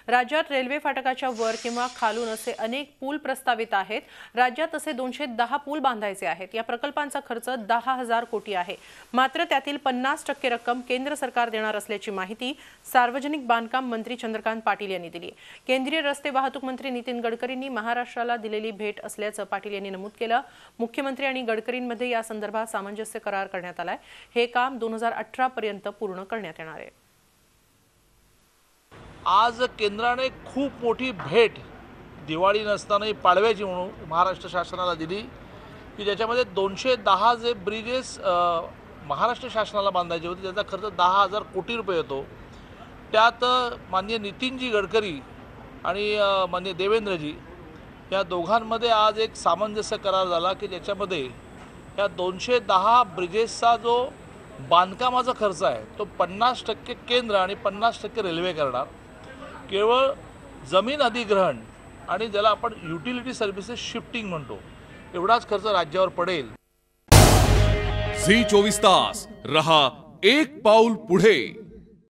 राज्यात रेल्वे फाटकाच्या वर किंवा खालून असे अनेक पूल प्रस्तावित आहेत। राज्यात असे 210 पूल बांधायचे आहेत। या प्रकल्पांचा खर्च 10,000 कोटी आहे। मात्र त्यातील 50% रक्कम केंद्र सरकार देणार असल्याची माहिती सार्वजनिक बांधकाम मंत्री चंद्रकांत पाटील यांनी दिली। केंद्रीय रस्ते वाहतूक मंत्री नितीन गडकरींनी महाराष्ट्राला दिलेली भेट असल्याचं पाटील यांनी नमूद केलं। मुख्यमंत्री आणि गडकरींमध्ये या संदर्भात सामंजस्य करार करण्यात आलाय। हे काम 2018 पर्यंत पूर्ण करण्यात येणार आहे। आज केंद्राने खूप मोठी भेट दिवाळी नसतानाही पाडव्याची म्हणून महाराष्ट्र शासनाला दिली की ज्याच्यामध्ये 210 जे ब्रिजेस महाराष्ट्र शासनाला बांधायचे होते त्याचा खर्च 10,000 कोटी रुपये येतो। त्यात माननीय नितीनजी गडकरी आणि माननीय देवेंद्रजी या दोघांमध्ये आज एक सामंजस्य करार झाला की ज्याच्यामध्ये या 210 ब्रिजेसचा जो बांधकामाचा खर्च आहे तो 50% केंद्र आणि 50% रेल्वे करणार। केवळ जमीन अधिग्रहण आणि ज्याला आपण युटिलिटी सर्व्हिसेस शिफ्टिंग म्हणतो एवढाच खर्च राज्यावर पडेल। झी 24 तास रहा एक पाऊल पुढे।